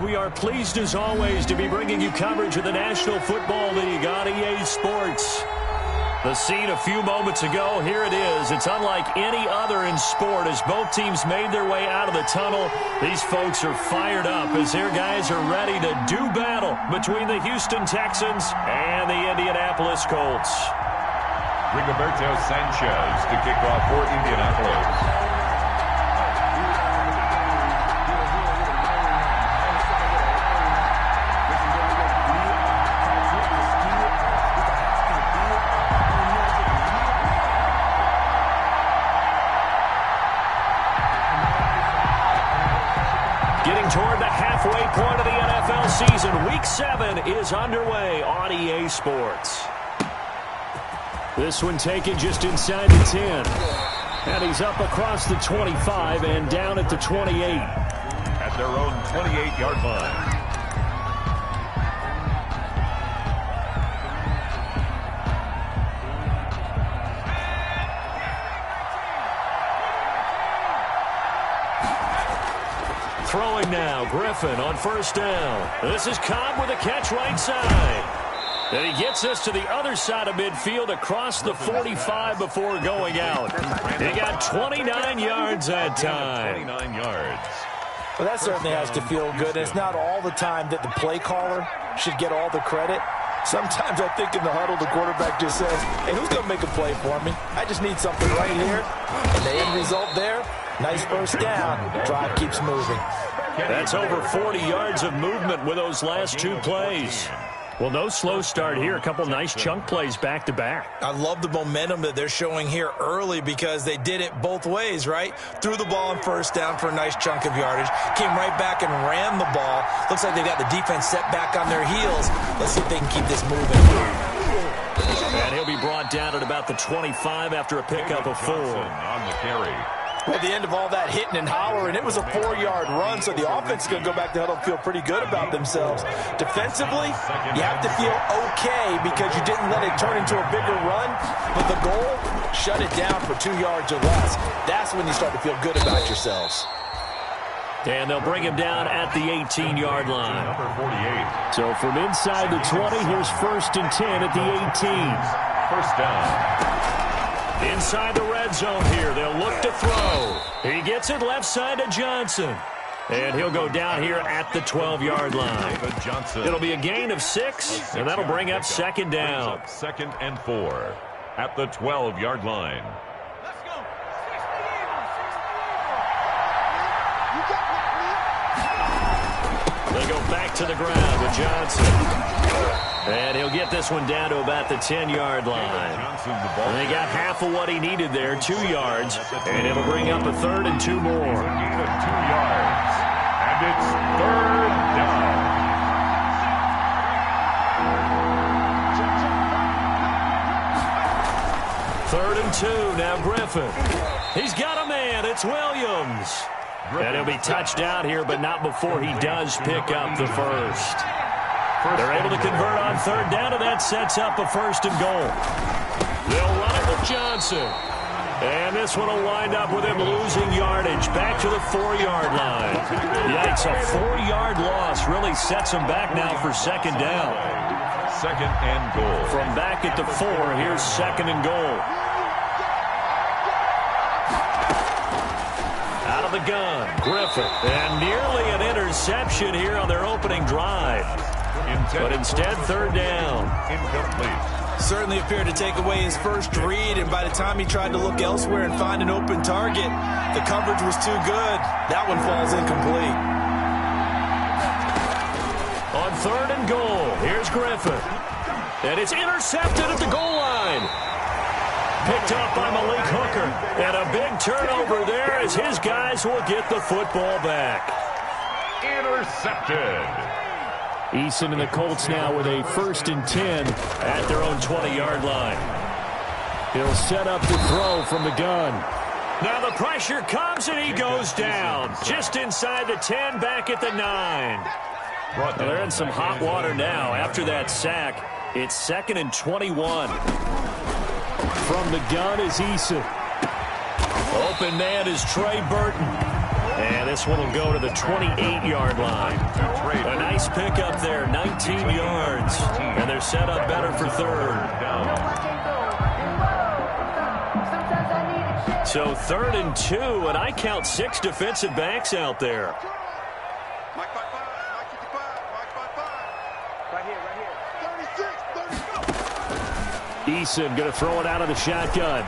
We are pleased as always to be bringing you coverage of the National Football League on EA Sports. The scene a few moments ago, here it is. It's unlike any other in sport as both teams made their way out of the tunnel. These folks are fired up as their guys are ready to do battle between the Houston Texans and the Indianapolis Colts. Rigoberto Sanchez to kick off for Indianapolis. Getting toward the halfway point of the NFL season, Week 7 is underway on EA Sports. This one taken just inside the 10. And he's up across the 25 and down at the 28. At their own 28-yard line. Throwing now, Griffin on first down. This is Cobb with a catch right side. And he gets us to the other side of midfield across the 45 before going out. He got 29 yards that time. 29 yards. Well, that certainly has to feel good. It's not all the time that the play caller should get all the credit. Sometimes I think in the huddle, the quarterback just says, hey, who's going to make a play for me? I just need something right here. And the end result there, nice first down. Drive keeps moving. That's over 40 yards of movement with those last two plays. Well, no slow start here. A couple nice chunk plays back-to-back. I love the momentum that they're showing here early because they did it both ways, right? Threw the ball on first down for a nice chunk of yardage. Came right back and ran the ball. Looks like they got the defense set back on their heels. Let's see if they can keep this moving. And he'll be brought down at about the 25 after a pickup of 4. On the carry. At the end of all that hitting and hollering, it was a 4-yard run, so the offense is going to go back to huddle and feel pretty good about themselves. Defensively, you have to feel okay because you didn't let it turn into a bigger run, but the goal, shut it down for 2 yards or less. That's when you start to feel good about yourselves. And they'll bring him down at the 18-yard line. Number 48. So from inside the 20, here's 1st and 10 at the 18. First down. Inside the red zone here, they'll look to throw. He gets it left side to Johnson. And he'll go down here at the 12-yard line. It'll be a gain of 6, and that'll bring up second down. 2nd and 4 at the 12-yard line. They go back to the ground with Johnson. And he'll get this one down to about the 10-yard line. And they got half of what he needed there, 2 yards. And it'll bring up a 3rd and 2 more. Gain of 2 yards. And it's 3rd down. Third and 2, now Griffin. He's got a man, it's Williams. And he'll be touched down here, but not before he does pick up the first. They're able to convert on 3rd down, and that sets up a 1st and goal. They'll run it with Johnson. And this one will wind up with him losing yardage back to the 4-yard line. Yikes, a 4-yard loss really sets him back now for 2nd down. 2nd and goal. From back at the 4, here's 2nd and goal. Out of the gun, Griffin. And nearly an interception here on their opening drive. But instead, 3rd down. Incomplete. Certainly appeared to take away his first read, and by the time he tried to look elsewhere and find an open target, the coverage was too good. That one falls incomplete. On 3rd and goal, here's Griffin. And it's intercepted at the goal line. Picked up by Malik Hooker. And a big turnover there as his guys will get the football back. Intercepted. Eason and the Colts now with a 1st and 10 at their own 20-yard line. He'll set up the throw from the gun. Now the pressure comes and he goes down. Just inside the 10, back at the 9. Well, they're in some hot water now. After that sack, it's 2nd and 21. From the gun is Eason. Open man is Trey Burton. And this one will go to the 28-yard line. A nice pickup there, 19 yards. And they're set up better for third. So 3rd and 2, and I count 6 defensive backs out there. Eason going to throw it out of the shotgun.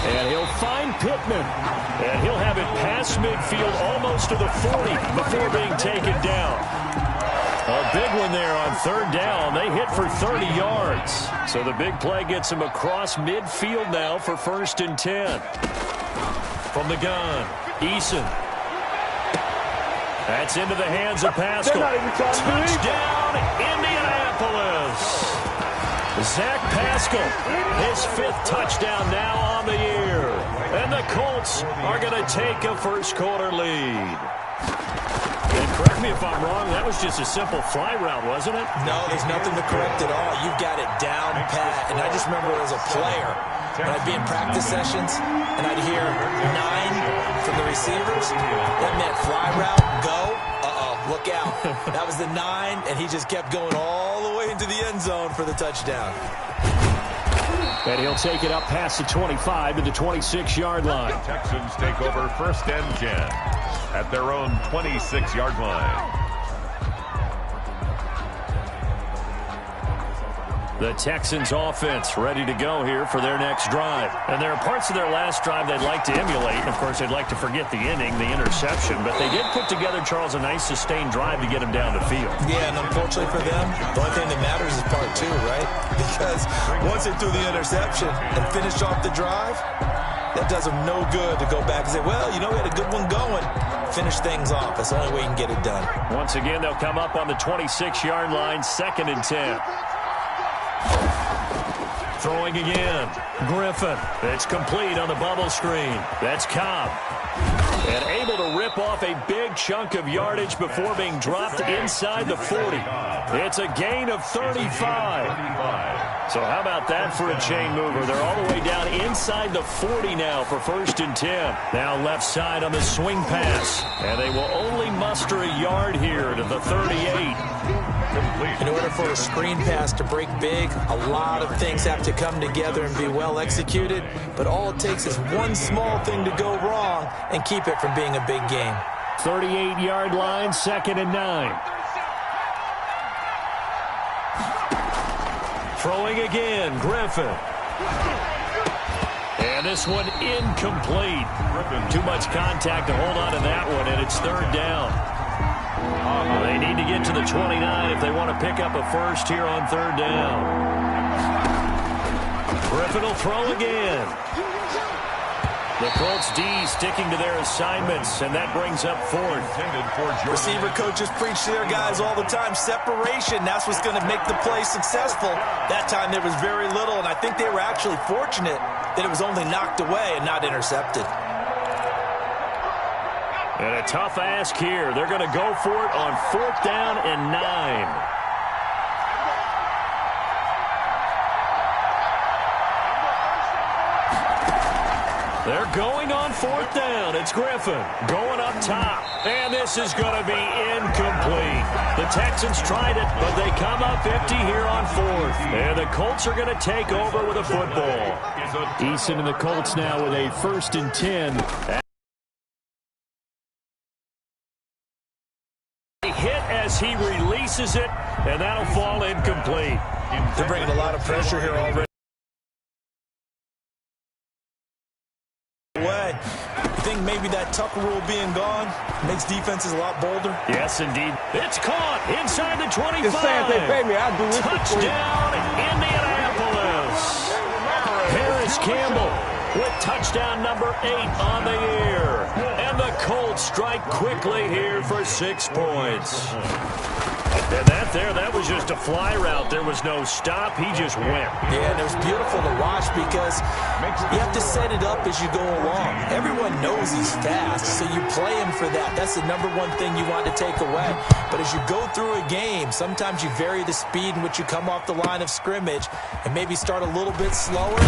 And he'll find Pittman. And he'll have it past midfield almost to the 40 before being taken down. A big one there on 3rd down. They hit for 30 yards. So the big play gets him across midfield now for 1st and 10. From the gun, Eason. That's into the hands of Pascal. Touchdown, Indianapolis. Zach Pascal, his 5th touchdown now on the year. And the Colts are going to take a first-quarter lead. And correct me if I'm wrong, that was just a simple fly route, wasn't it? No, there's nothing to correct at all. You've got it down pat. And I just remember as a player, when I'd be in practice sessions, and I'd hear 9 from the receivers. That meant fly route, go. Look out. That was the 9, and he just kept going all the way into the end zone for the touchdown. And he'll take it up past the 25 to the 26-yard line. The Texans take over 1st and 10 at their own 26-yard line. The Texans offense ready to go here for their next drive. And there are parts of their last drive they'd like to emulate. And, of course, they'd like to forget the inning, the interception. But they did put together, Charles, a nice sustained drive to get him down the field. Yeah, and unfortunately for them, the only thing that matters is part 2, right? Because once they threw the interception and finished off the drive, that does them no good to go back and say, well, you know, we had a good one going. Finish things off. That's the only way you can get it done. Once again, they'll come up on the 26-yard line, 2nd and 10. Throwing again. Griffin. It's complete on the bubble screen. That's Cobb. And able to rip off a big chunk of yardage before being dropped inside the 40. It's a gain of 35. So how about that for a chain mover? They're all the way down inside the 40 now for 1st and 10. Now left side on the swing pass. And they will only muster a yard here to the 38. In order for a screen pass to break big, a lot of things have to come together and be well executed. But all it takes is one small thing to go wrong and keep it from being a big game. 38-yard line, 2nd and 9. Throwing again, Griffin. And this one incomplete. Too much contact to hold on to that one, and it's 3rd down. They need to get to the 29 if they want to pick up a first here on 3rd down. Griffin will throw again. The Colts D sticking to their assignments, and that brings up 4th. Receiver coaches preach to their guys all the time. Separation, that's what's going to make the play successful. That time there was very little, and I think they were actually fortunate that it was only knocked away and not intercepted. And a tough ask here. They're going to go for it on 4th down and 9. They're going on 4th down. It's Griffin going up top. And this is going to be incomplete. The Texans tried it, but they come up empty here on 4th. And the Colts are going to take over with a football. Eason and the Colts now with a 1st and 10. As he releases it, and that'll fall incomplete. They're bringing a lot of pressure here already. You think maybe that Tucker rule being gone makes defenses a lot bolder? Yes, indeed. It's caught inside the 25. Just saying, if they pay me, I'll do this. Touchdown, Indianapolis. Harris Campbell with touchdown number 8 on the year. And the Colts strike quickly here for 6 points. And that was just a fly route. There was no stop. He just went. Yeah, and it was beautiful to watch because you have to set it up as you go along. Everyone knows he's fast, so you play him for that. That's the number one thing you want to take away. But as you go through a game, sometimes you vary the speed in which you come off the line of scrimmage and maybe start a little bit slower,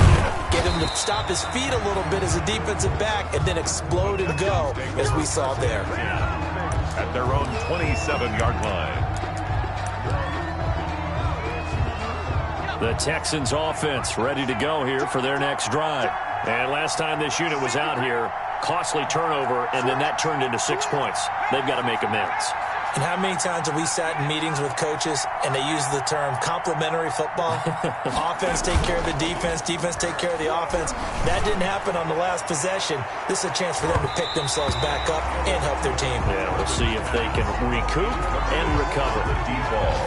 get him to stop his feet a little bit as a defensive back, and then explode and go. as we saw there. At their own 27-yard line. The Texans offense ready to go here for their next drive. And last time this unit was out here, costly turnover, and then that turned into 6 points. They've got to make amends. And how many times have we sat in meetings with coaches and they use the term complementary football? Offense take care of the defense, defense take care of the offense. That didn't happen on the last possession. This is a chance for them to pick themselves back up and help their team. Yeah, we'll see if they can recoup and recover.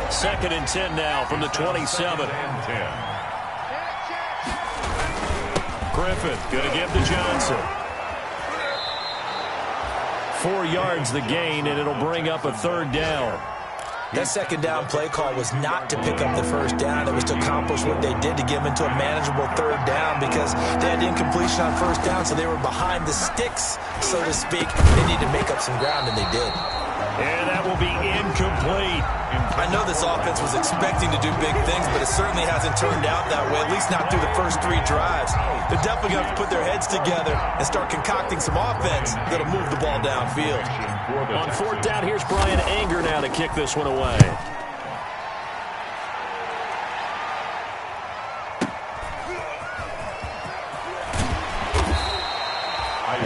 2nd and 10 now from the 27. Griffin going to give to Johnson. 4 yards the gain, and it'll bring up a 3rd down. That 2nd down play call was not to pick up the 1st down. It was to accomplish what they did to get them into a manageable 3rd down because they had incompletion on 1st down, so they were behind the sticks, so to speak. They need to make up some ground, and they did. And that will be incomplete. I know this offense was expecting to do big things, but it certainly hasn't turned out that way, at least not through the first 3 drives. They're definitely going to have to put their heads together and start concocting some offense that'll move the ball downfield. On 4th down, here's Brian Anger now to kick this one away.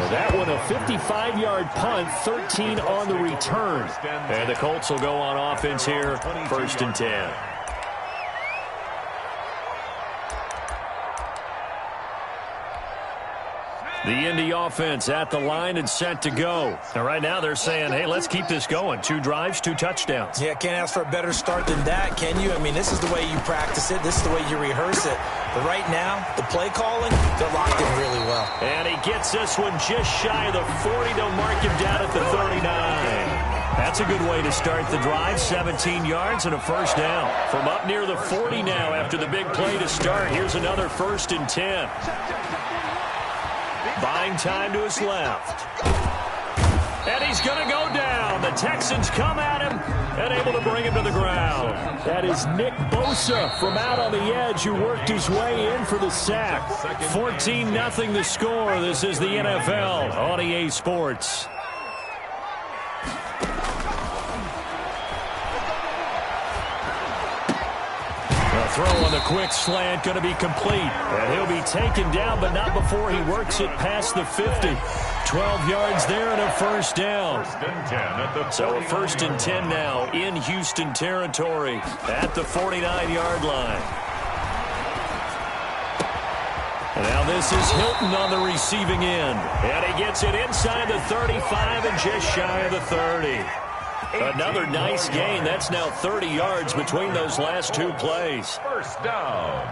That one a 55-yard punt, 13 on the return. And the Colts will go on offense here, 1st and 10. The Indy offense at the line and set to go. And right now they're saying, hey, let's keep this going. 2 drives, 2 touchdowns. Yeah, can't ask for a better start than that, can you? I mean, this is the way you practice it. This is the way you rehearse it. But right now, the play calling, they're locked in really well. And he gets this one just shy of the 40. They'll mark him down at the 39. That's a good way to start the drive. 17 yards and a 1st down. From up near the 40 now after the big play to start. Here's another 1st and 10. Buying time to his left. And he's going to go down. The Texans come at him and able to bring him to the ground. That is Nick Bosa from out on the edge who worked his way in for the sack. 14-0 the score. This is the NFL on EA Sports. Throw on the quick slant, going to be complete. And he'll be taken down, but not before he works it past the 50. 12 yards there and a 1st down. So a 1st and 10 now in Houston territory at the 49-yard line. And now this is Hilton on the receiving end. And he gets it inside the 35 and just shy of the 30. Another nice gain. That's now 30 yards between those last 2 plays. 1st down.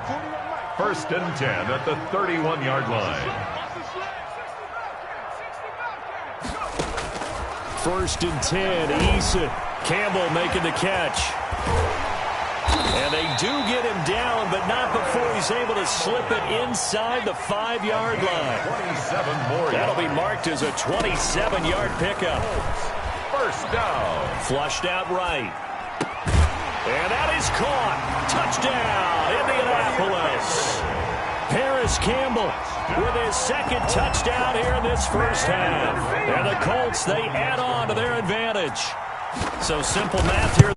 1st and 10 at the 31-yard line. 1st and 10. Eason. Campbell making the catch. And they do get him down, but not before he's able to slip it inside the 5-yard line. 27 more. That'll be marked as a 27-yard pickup. 1st down. Flushed out right. And that is caught. Touchdown, Indianapolis. Paris Campbell with his 2nd touchdown here in this 1st half. And the Colts, they add on to their advantage. So simple math here.